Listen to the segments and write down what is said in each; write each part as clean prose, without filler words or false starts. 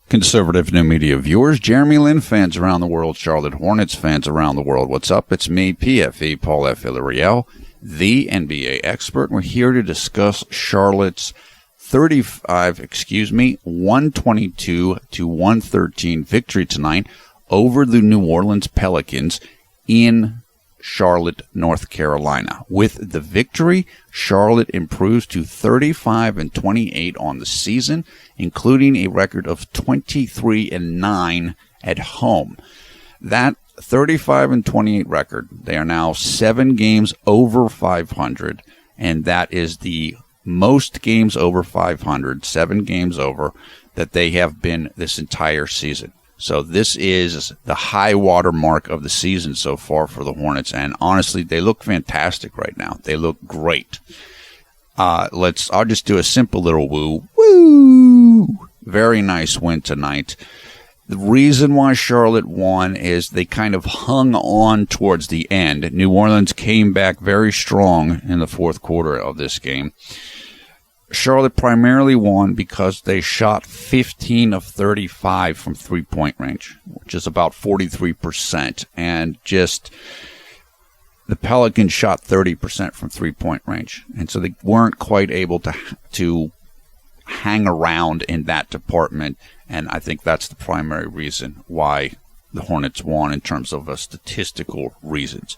Conservative new media viewers, JLin fans around the world, Charlotte Hornets fans around the world, what's up? It's me, PFE, Paul F. Villarreal, the NBA expert. We're here to discuss Charlotte's 122 to 113 victory tonight over the New Orleans Pelicans in Charlotte, North Carolina. With the victory, Charlotte improves to 35-28 on the season, including a record of 23-9 at home. That 35-28 record, they are now 7 games over 500, and that is the most games over 500, 7 games over, that they have been this entire season. So this is the high water mark of the season so far for the Hornets, and honestly, they look fantastic right now. They look great. I'll just do a simple little woo. Very nice win tonight. The reason why Charlotte won is they kind of hung on towards the end. New Orleans came back very strong in the fourth quarter of this game. Charlotte primarily won because they shot 15 of 35 from three-point range, which is about 43%. And just the Pelicans shot 30% from three-point range. And so they weren't quite able to hang around in that department. And I think that's the primary reason why the Hornets won in terms of statistical reasons.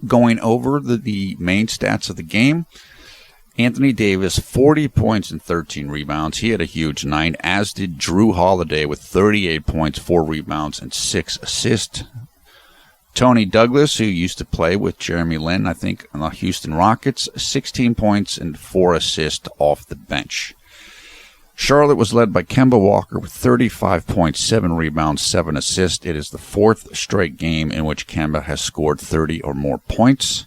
Going over the main stats of the game, Anthony Davis, 40 points and 13 rebounds. He had a huge night, as did Drew Holiday with 38 points, 4 rebounds, and 6 assists. Tony Douglas, who used to play with JLin, I think, on the Houston Rockets, 16 points and 4 assists off the bench. Charlotte was led by Kemba Walker with 35 points, 7 rebounds, 7 assists. It is the 4th straight game in which Kemba has scored 30 or more points.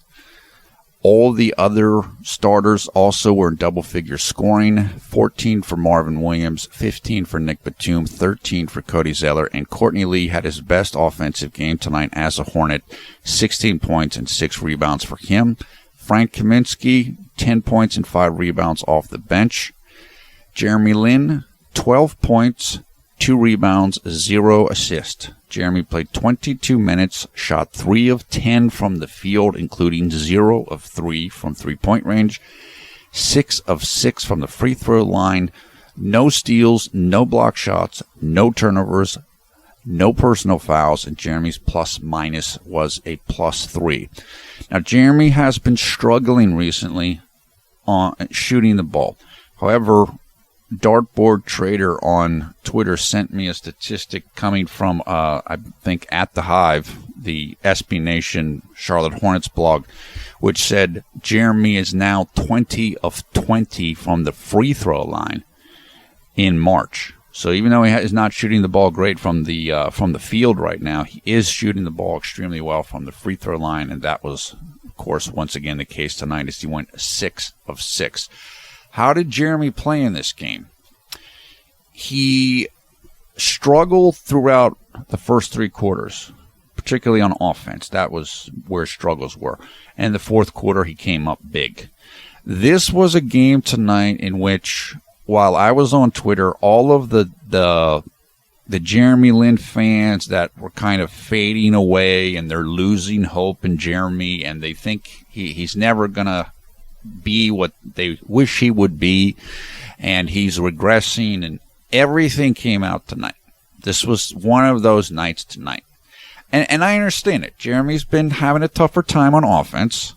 All the other starters also were in double-figure scoring, 14 for Marvin Williams, 15 for Nick Batum, 13 for Cody Zeller, and Courtney Lee had his best offensive game tonight as a Hornet, 16 points and 6 rebounds for him. Frank Kaminsky, 10 points and 5 rebounds off the bench. JLin, 12 points, 2 rebounds, 0 assists. Jeremy played 22 minutes, shot 3 of 10 from the field, including 0 of 3 from three-point range, 6 of 6 from the free throw line, no steals, no block shots, no turnovers, no personal fouls, and Jeremy's plus-minus was a +3. Now, Jeremy has been struggling recently on shooting the ball. However, Dartboard Trader on Twitter sent me a statistic coming from, I think, at the Hive, the SB Nation Charlotte Hornets blog, which said Jeremy is now 20 of 20 from the free throw line in March. So even though he is not shooting the ball great from the field right now, he is shooting the ball extremely well from the free throw line, and that was, of course, once again the case tonight as he went 6 of 6. How did Jeremy play in this game? He struggled throughout the first 3 quarters, particularly on offense. That was where struggles were. And the fourth quarter, he came up big. This was a game tonight in which, while I was on Twitter, all of the JLin fans that were kind of fading away and they're losing hope in Jeremy, and they think he's never going to be what they wish he would be, and he's regressing, and everything came out tonight. This was one of those nights tonight. And I understand it. Jeremy's been having a tougher time on offense,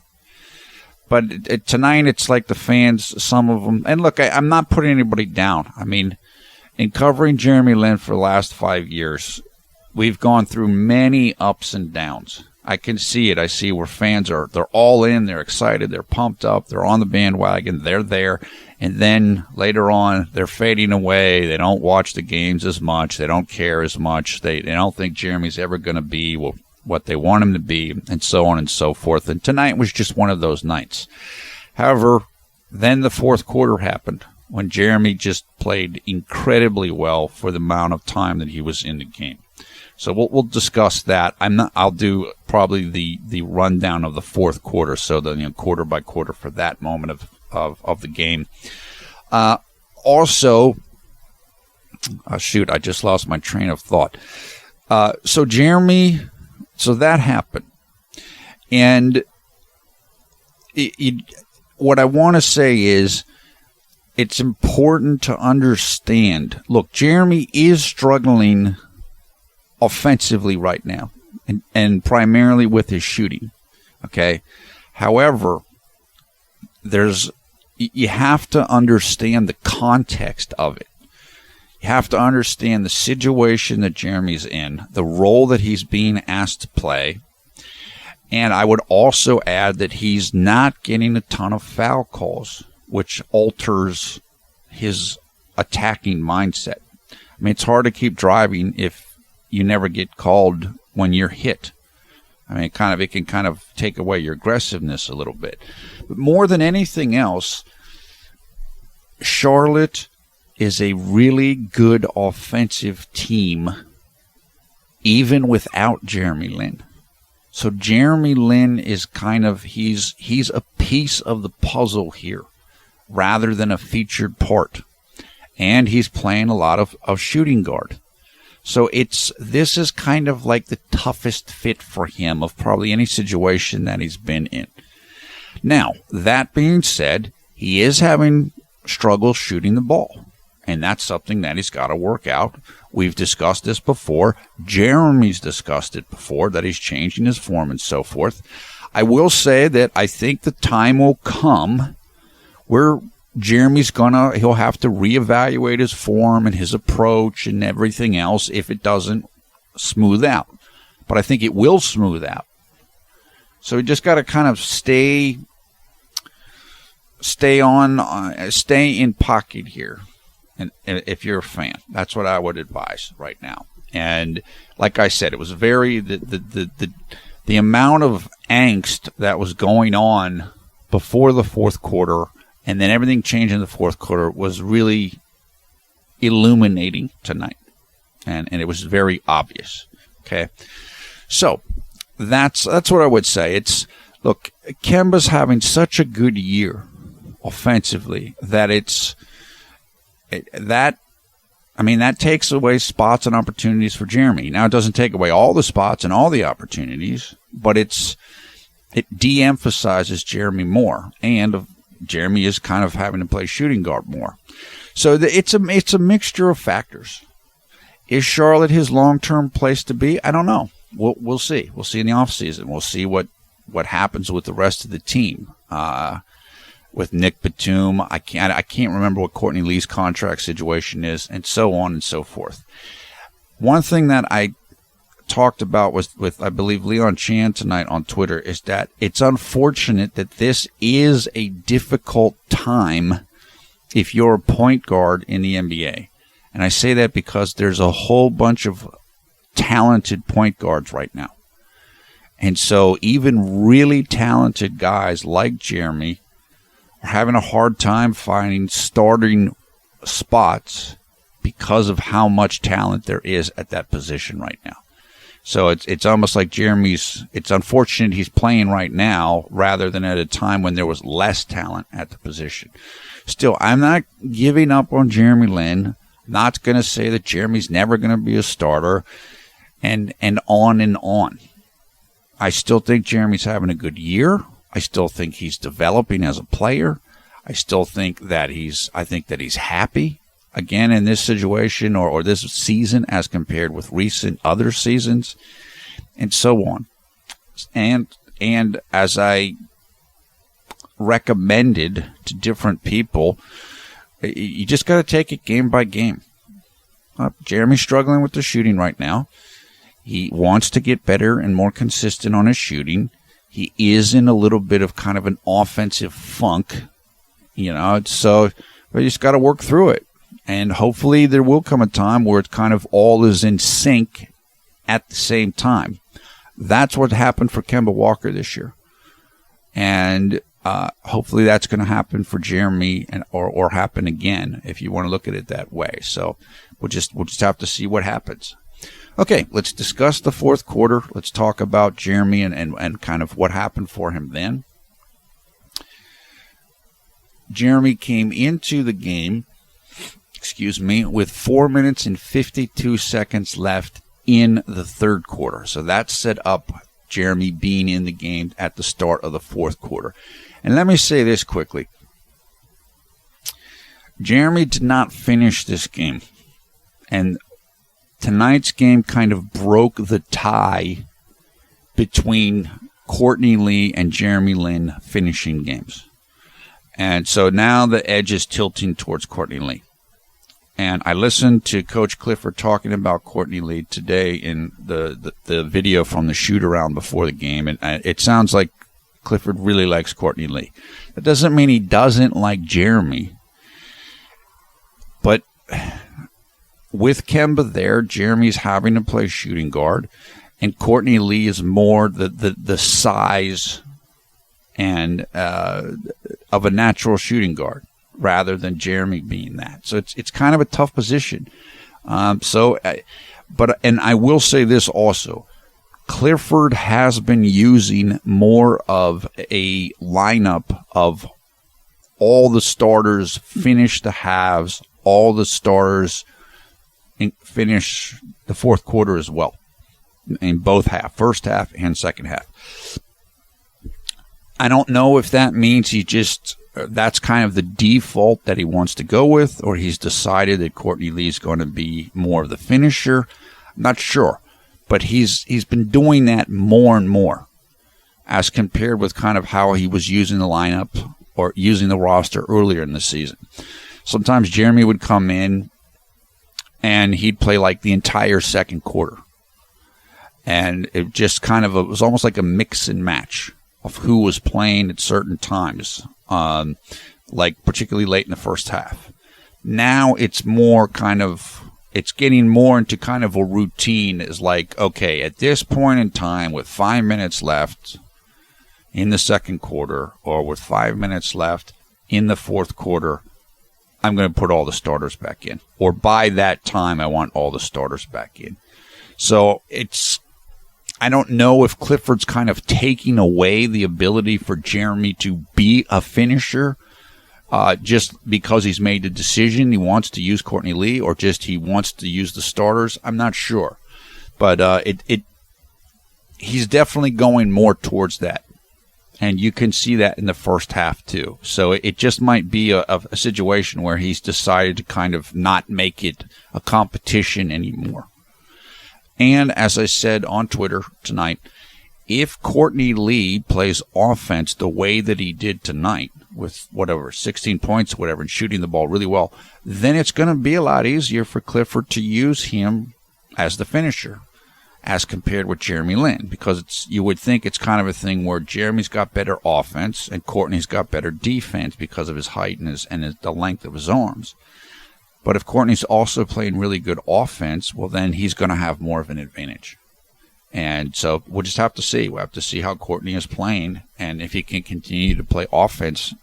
but tonight it's like the fans, some of them, and look, I'm not putting anybody down. I mean, in covering JLin for the last 5 years, we've gone through many ups and downs. I can see it. I see where fans they're all in, they're excited, they're pumped up, they're on the bandwagon, they're there, and then later on they're fading away. They don't watch the games as much, they don't care as much, they don't think Jeremy's ever going to be what they want him to be, and so on and so forth. And tonight was just one of those nights. However, then the fourth quarter happened, when Jeremy just played incredibly well for the amount of time that he was in the game. So we'll discuss that. I'll do probably the rundown of the fourth quarter, so the quarter by quarter for that moment of the game. Also, Shoot, I just lost my train of thought. So Jeremy, so that happened. And what I want to say is it's important to understand. Look, Jeremy is struggling offensively right now, and primarily with his shooting. Okay. However, you have to understand the context of it. You have to understand the situation that Jeremy's in, the role that he's being asked to play. And I would also add that he's not getting a ton of foul calls, which alters his attacking mindset. I mean, it's hard to keep driving if you never get called when you're hit. I mean, it can kind of take away your aggressiveness a little bit. But more than anything else, Charlotte is a really good offensive team, even without JLin. So JLin is he's a piece of the puzzle here, rather than a featured part. And he's playing a lot of shooting guard. So this is kind of like the toughest fit for him of probably any situation that he's been in. Now, that being said, he is having struggles shooting the ball. And that's something that he's got to work out. We've discussed this before. Jeremy's discussed it before, that he's changing his form and so forth. I will say that I think the time will come where he'll have to reevaluate his form and his approach and everything else if it doesn't smooth out. But I think it will smooth out. So we just got to kind of stay in pocket here. And if you're a fan, that's what I would advise right now. And like I said, it was the amount of angst that was going on before the fourth quarter, and then everything changed in the fourth quarter was really illuminating tonight. And it was very obvious. Okay. So that's what I would say. Look, Kemba's having such a good year offensively that that takes away spots and opportunities for Jeremy. Now, it doesn't take away all the spots and all the opportunities, but it de-emphasizes Jeremy more, and Jeremy is kind of having to play shooting guard more. So it's a mixture of factors. Is Charlotte his long-term place to be? I don't know. We'll see. We'll see in the offseason. We'll see what happens with the rest of the team. With Nick Batum, I can't remember what Courtney Lee's contract situation is, and so on and so forth. One thing that I talked about with I believe Leon Chan tonight on Twitter is that it's unfortunate that this is a difficult time if you're a point guard in the NBA. And I say that because there's a whole bunch of talented point guards right now. And so even really talented guys like Jeremy are having a hard time finding starting spots because of how much talent there is at that position right now. So it's almost like it's unfortunate he's playing right now rather than at a time when there was less talent at the position. Still, I'm not giving up on JLin. Not going to say that Jeremy's never going to be a starter, and on and on. I still think Jeremy's having a good year. I still think he's developing as a player. I still think that he's happy again in this situation or this season as compared with recent other seasons, and so on. And as I recommended to different people, you just got to take it game by game. Jeremy's struggling with the shooting right now. He wants to get better and more consistent on his shooting. He is in a little bit of kind of an offensive funk, so we just got to work through it. And hopefully there will come a time where it's kind of all is in sync at the same time. That's what happened for Kemba Walker this year. And hopefully that's going to happen for Jeremy or happen again, if you want to look at it that way. So we'll just have to see what happens. Okay, let's discuss the fourth quarter. Let's talk about Jeremy and kind of what happened for him then. Jeremy came into the game, with 4 minutes and 52 seconds left in the third quarter. So that set up Jeremy being in the game at the start of the fourth quarter. And let me say this quickly. Jeremy did not finish this game. And tonight's game kind of broke the tie between Courtney Lee and Jeremy Lin finishing games. And so now the edge is tilting towards Courtney Lee. And I listened to Coach Clifford talking about Courtney Lee today in the video from the shoot-around before the game. And it sounds like Clifford really likes Courtney Lee. That doesn't mean he doesn't like Jeremy. But with Kemba there, Jeremy's having to play shooting guard. And Courtney Lee is more the size and of a natural shooting guard, rather than Jeremy being that. So it's kind of a tough position. But I will say this also. Clifford has been using more of a lineup of all the starters finish the halves, all the starters finish the fourth quarter as well, in both half, first half and second half. I don't know if that means that's kind of the default that he wants to go with, or he's decided that Courtney Lee's going to be more of the finisher. I'm not sure. But he's been doing that more and more as compared with kind of how he was using the lineup or using the roster earlier in the season. Sometimes Jeremy would come in and he'd play like the entire second quarter. And it just kind of it was almost like a mix and match of who was playing at certain times, like particularly late in the first half. Now it's more kind of, it's getting more into kind of a routine. Is like, okay, at this point in time with 5 minutes left in the second quarter, or with 5 minutes left in the fourth quarter, I'm going to put all the starters back in. Or by that time, I want all the starters back in. So I don't know if Clifford's kind of taking away the ability for Jeremy to be a finisher just because he's made the decision he wants to use Courtney Lee, or just he wants to use the starters. I'm not sure. But he's definitely going more towards that. And you can see that in the first half, too. So it just might be a situation where he's decided to kind of not make it a competition anymore. And as I said on Twitter tonight, if Courtney Lee plays offense the way that he did tonight, with 16 points, whatever, and shooting the ball really well, then it's going to be a lot easier for Clifford to use him as the finisher, as compared with Jeremy Lin, because you would think it's kind of a thing where Jeremy's got better offense and Courtney's got better defense because of his height and the length of his arms. But if Courtney's also playing really good offense, well, then he's going to have more of an advantage. And so we'll just have to see. We'll have to see how Courtney is playing and if he can continue to play offense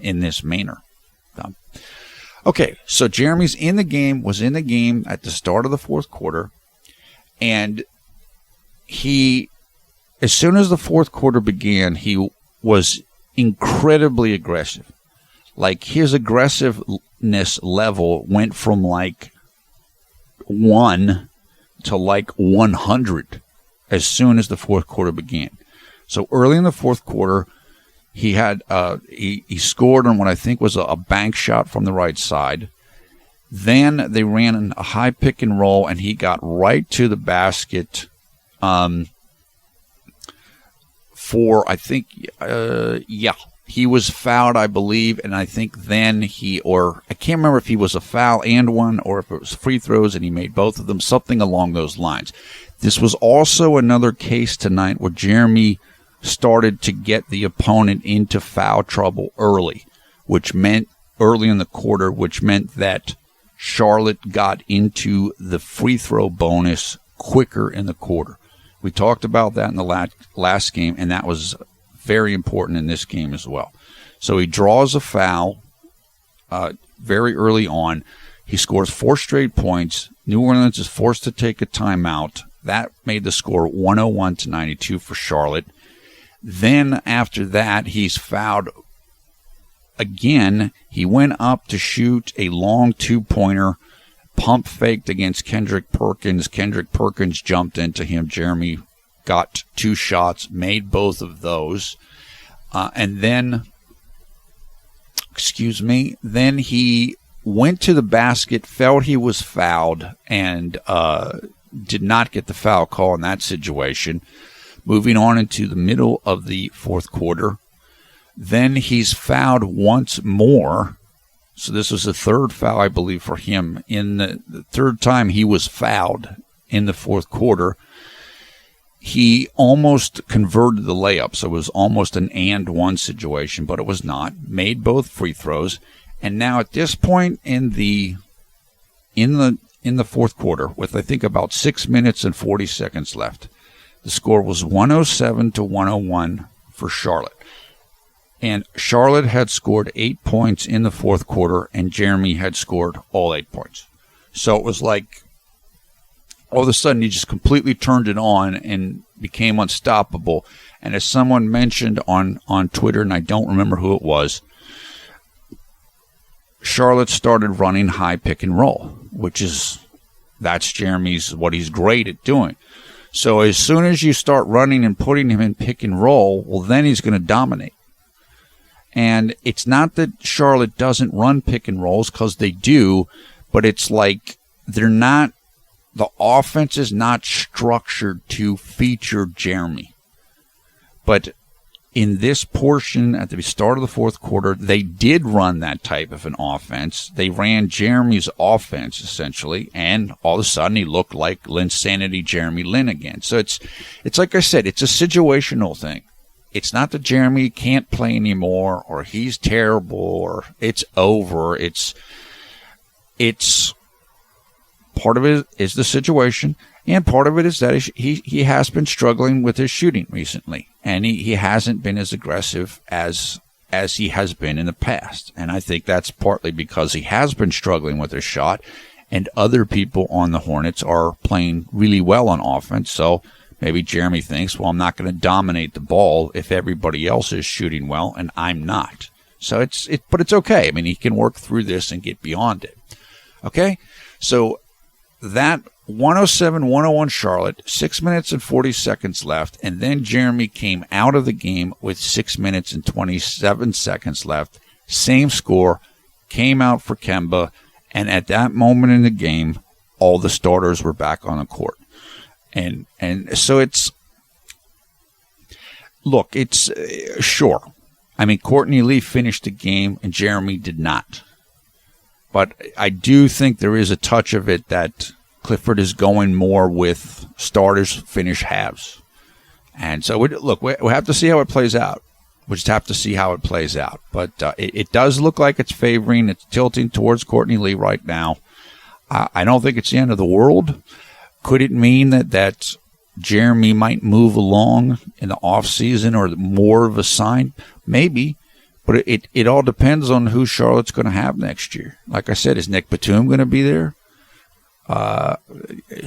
in this manner. Okay, so Jeremy's was in the game at the start of the fourth quarter. And as soon as the fourth quarter began, he was incredibly aggressive. Like, his aggressiveness level went from like 1 to like 100 as soon as the fourth quarter began. So early in the fourth quarter, he had he scored on what I think was a bank shot from the right side. Then they ran a high pick and roll, and he got right to the basket for, I think, he was fouled, I believe, and I think then I can't remember if he was a foul and one, or if it was free throws and he made both of them, something along those lines. This was also another case tonight where Jeremy started to get the opponent into foul trouble early in the quarter, which meant that Charlotte got into the free throw bonus quicker in the quarter. We talked about that in the last game, and that was very important in this game as well. So he draws a foul very early on. He scores 4 straight points. New Orleans is forced to take a timeout. That made the score 101-92 for Charlotte. Then after that, he's fouled again, he went up to shoot a long two-pointer, pump faked against Kendrick Perkins. Kendrick Perkins jumped into him. Jeremy got 2 shots, made both of those. And then he went to the basket, felt he was fouled, and did not get the foul call in that situation. Moving on into the middle of the fourth quarter, then he's fouled once more. So this was the third foul, I believe, for him. In the third time he was fouled in the fourth quarter, he almost converted the layup. So it was almost an and one situation, but it was not. Made both free throws. And now at this point in the fourth quarter, with I think about 6 minutes and 40 seconds left, the score was 107-101 for Charlotte. And Charlotte had scored 8 points in the fourth quarter, and Jeremy had scored all 8 points. So it was like all of a sudden he just completely turned it on and became unstoppable. And as someone mentioned on Twitter, and I don't remember who it was, Charlotte started running high pick and roll, that's Jeremy's, what he's great at doing. So as soon as you start running and putting him in pick and roll, well, then he's going to dominate. And it's not that Charlotte doesn't run pick and rolls, because they do, but it's like the offense is not structured to feature Jeremy. But in this portion at the start of the fourth quarter, they did run that type of an offense. They ran Jeremy's offense, essentially, and all of a sudden he looked like Linsanity Jeremy Lin again. So it's like I said, it's a situational thing. It's not that Jeremy can't play anymore, or he's terrible, or it's over. It's part of it is the situation, and part of it is that he has been struggling with his shooting recently, and he hasn't been as aggressive as he has been in the past. And I think that's partly because he has been struggling with his shot, and other people on the Hornets are playing really well on offense. So maybe Jeremy thinks, well, I'm not going to dominate the ball if everybody else is shooting well and I'm not. So but it's okay. I mean, he can work through this and get beyond it. Okay? So that 107-101 Charlotte, 6 minutes and 40 seconds left, and then Jeremy came out of the game with 6 minutes and 27 seconds left. Same score, came out for Kemba, and at that moment in the game, all the starters were back on the court. And so it's sure. I mean, Courtney Lee finished the game and Jeremy did not. But I do think there is a touch of it that Clifford is going more with starters finish halves. And so, we have to see how it plays out. We just have to see how it plays out. But it does look like it's favoring. It's tilting towards Courtney Lee right now. I don't think it's the end of the world. Could it mean that Jeremy might move along in the offseason, or more of a sign? Maybe. But it all depends on who Charlotte's going to have next year. Like I said, is Nick Batum going to be there?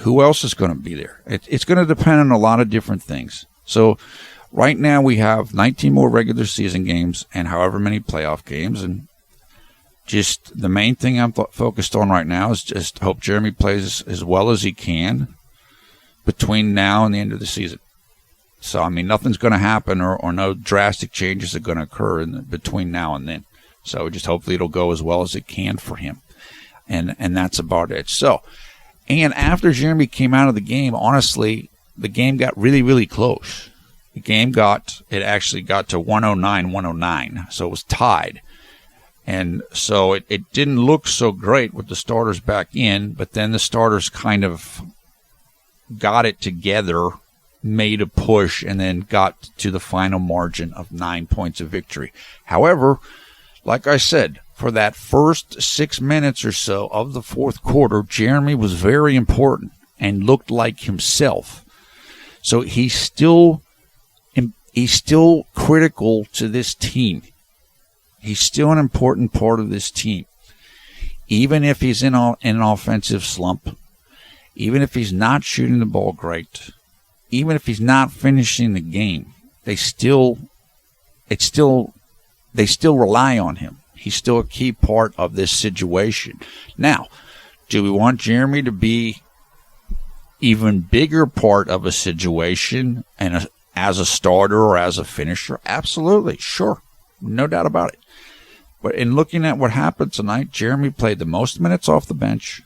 Who else is going to be there? It's going to depend on a lot of different things. So right now we have 19 more regular season games and however many playoff games. And just the main thing I'm focused on right now is just hope Jeremy plays as well as he can between now and the end of the season. So, I mean, nothing's going to happen or no drastic changes are going to occur between now and then. So just hopefully it'll go as well as it can for him. And that's about it. So, and after Jeremy came out of the game, honestly, the game got really, really close. It actually got to 109-109. So it was tied. And so it didn't look so great with the starters back in, but then the starters kind of got it together, made a push, and then got to the final margin of 9 points of victory. However, like I said, for that first 6 minutes or so of the fourth quarter, Jeremy was very important and looked like himself. So he's still critical to this team. He's still an important part of this team. Even if he's in an offensive slump, even if he's not shooting the ball great, even if he's not finishing the game, they still rely on him. He's still a key part of this situation. Now, do we want Jeremy to be even bigger part of a situation and as a starter or as a finisher? Absolutely, sure. No doubt about it. But in looking at what happened tonight, Jeremy played the most minutes off the bench.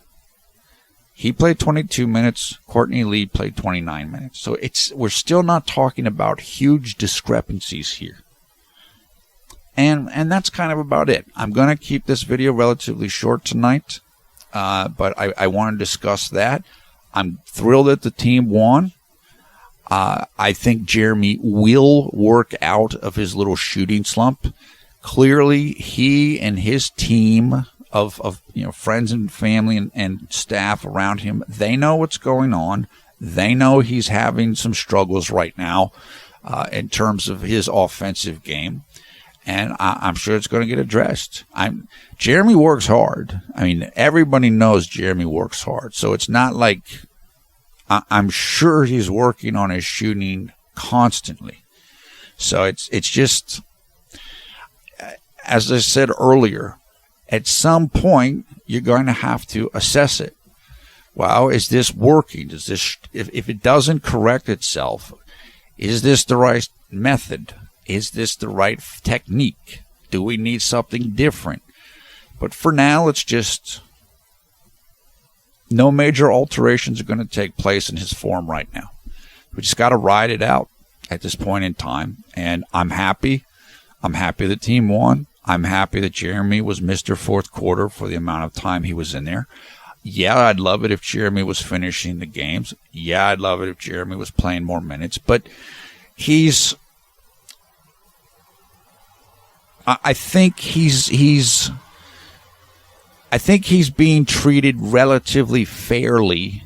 He played 22 minutes. Courtney Lee played 29 minutes. So we're still not talking about huge discrepancies here. And that's kind of about it. I'm going to keep this video relatively short tonight, but I want to discuss that. I'm thrilled that the team won. I think Jeremy will work out of his little shooting slump. Clearly, he and his team of friends and family and staff around him, they know what's going on. They know he's having some struggles right now in terms of his offensive game, and I'm sure it's going to get addressed. Jeremy works hard. I mean, everybody knows Jeremy works hard, so it's not like I'm sure he's working on his shooting constantly. So it's just, as I said earlier, at some point you're going to have to assess it. Well, is this working? Is this, if it doesn't correct itself, is this the right method? Is this the right technique? Do we need something different? But for now, it's just no major alterations are going to take place in his form right now. We just got to ride it out at this point in time. And I'm happy. I'm happy the team won. I'm happy that Jeremy was Mr. Fourth Quarter for the amount of time he was in there. Yeah, I'd love it if Jeremy was finishing the games. Yeah, I'd love it if Jeremy was playing more minutes. But I think he's being treated relatively fairly,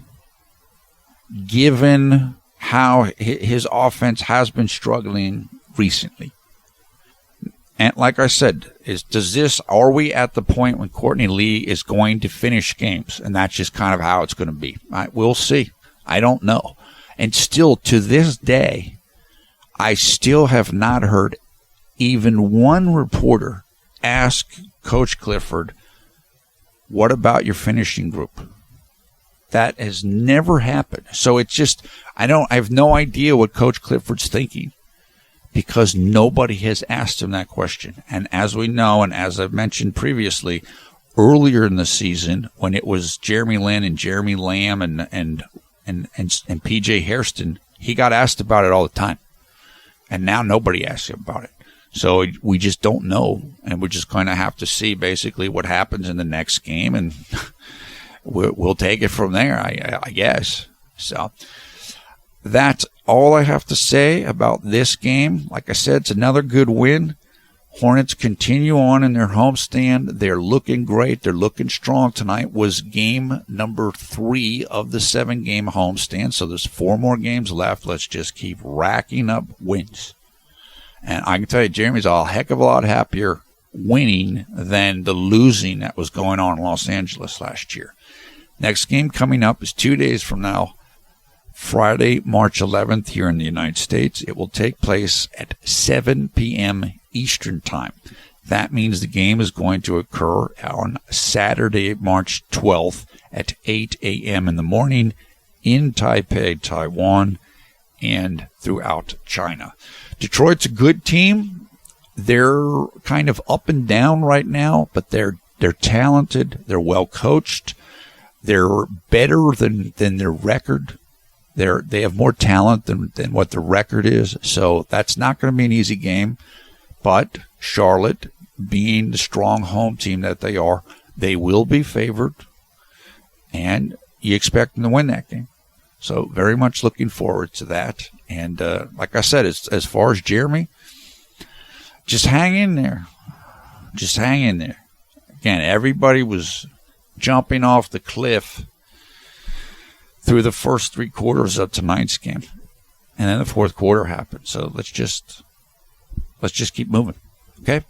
given how his offense has been struggling recently. And like I said, are we at the point when Courtney Lee is going to finish games? And that's just kind of how it's going to be. We'll see. I don't know. And still, to this day, I still have not heard even one reporter ask Coach Clifford, what about your finishing group? That has never happened. So it's just, I have no idea what Coach Clifford's thinking, because nobody has asked him that question. And as we know, and as I've mentioned previously, earlier in the season, when it was JLin and Jeremy Lamb and PJ Hairston, he got asked about it all the time. And now nobody asks him about it. So we just don't know, and we're just going to have to see basically what happens in the next game, and we'll take it from there, I guess. So that's all I have to say about this game. Like I said, it's another good win. Hornets continue on in their homestand. They're looking great. They're looking strong. Tonight was game number 3 of the 7-game homestand, so there's 4 more games left. Let's just keep racking up wins. And I can tell you, Jeremy's a heck of a lot happier winning than the losing that was going on in Los Angeles last year. Next game coming up is 2 days from now, Friday, March 11th, here in the United States. It will take place at 7 p.m. Eastern Time. That means the game is going to occur on Saturday, March 12th at 8 a.m. in the morning in Taipei, Taiwan, and throughout China. Detroit's a good team. They're kind of up and down right now, but they're talented. They're well coached. They're better than their record. They have more talent than what the record is. So that's not going to be an easy game. But Charlotte, being the strong home team that they are, they will be favored. And you expect them to win that game. So very much looking forward to that. And like I said, as far as Jeremy, just hang in there. Just hang in there. Again, everybody was jumping off the cliff through the first 3 quarters of tonight's game. And then the fourth quarter happened. So let's just keep moving. Okay?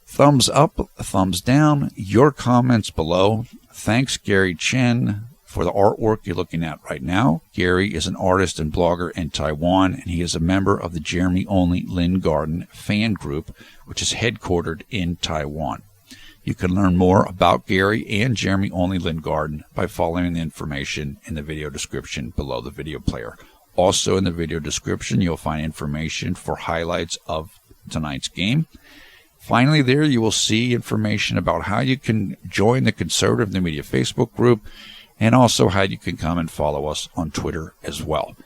Thumbs up, thumbs down, your comments below. Thanks, Gary Chen. For the artwork you're looking at right now, Gary is an artist and blogger in Taiwan, and he is a member of the JLin Garden fan group, which is headquartered in Taiwan. You can learn more about Gary and JLin Garden by following the information in the video description below the video player. Also in the video description, you'll find information for highlights of tonight's game. Finally, there you will see information about how you can join the Conservative New Media Facebook group, and also how you can come and follow us on Twitter as well.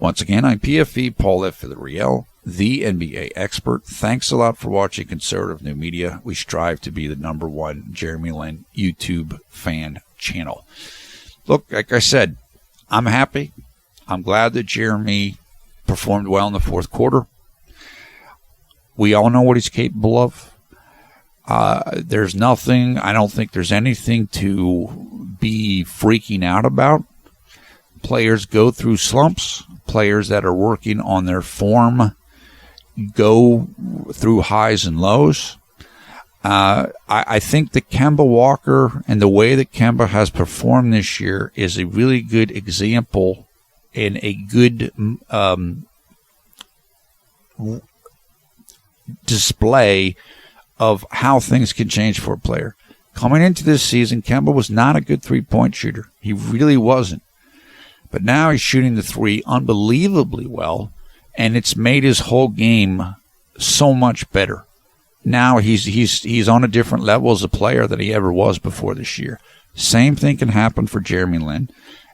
Once again, I'm PFE Paul F. Villarreal, the NBA expert. Thanks a lot for watching Conservative New Media. We strive to be the #1 JLin YouTube fan channel. Look, like I said, I'm happy. I'm glad that Jeremy performed well in the fourth quarter. We all know what he's capable of. There's nothing, I don't think there's anything to be freaking out about. Players go through slumps. Players that are working on their form go through highs and lows. I think that Kemba Walker and the way that Kemba has performed this year is a really good example and a good display of how things can change for a player. Coming into this season, Kemba was not a good three-point shooter. He really wasn't. But now he's shooting the three unbelievably well, and it's made his whole game so much better. Now he's on a different level as a player than he ever was before this year. Same thing can happen for JLin,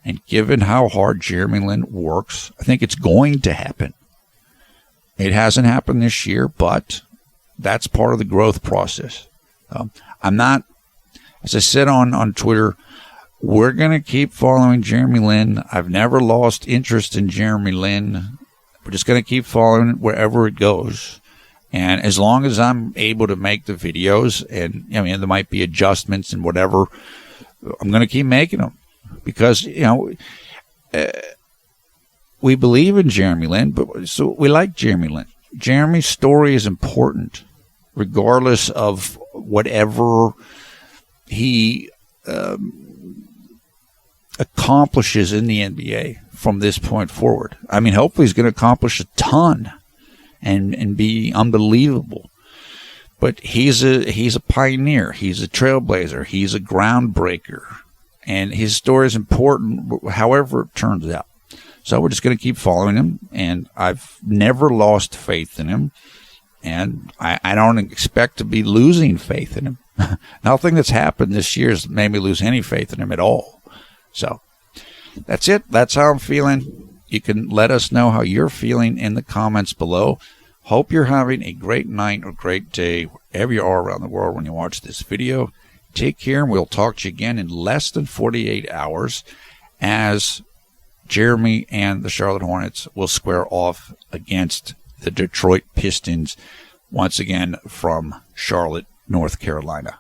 and given how hard JLin works, I think it's going to happen. It hasn't happened this year, but that's part of the growth process. I'm not, as I said on Twitter, we're going to keep following JLin. I've never lost interest in JLin. We're just going to keep following it wherever it goes. And as long as I'm able to make the videos, and I mean, there might be adjustments and whatever, I'm going to keep making them. Because, we believe in JLin, but so we like JLin. Jeremy's story is important, regardless of whatever he accomplishes in the NBA from this point forward. I mean, hopefully he's going to accomplish a ton and be unbelievable. But he's a pioneer. He's a trailblazer. He's a groundbreaker. And his story is important, however it turns out. So we're just going to keep following him, and I've never lost faith in him, and I don't expect to be losing faith in him. Nothing that's happened this year has made me lose any faith in him at all. So that's it. That's how I'm feeling. You can let us know how you're feeling in the comments below. Hope you're having a great night or great day wherever you are around the world when you watch this video. Take care, and we'll talk to you again in less than 48 hours as Jeremy and the Charlotte Hornets will square off against the Detroit Pistons once again from Charlotte, North Carolina.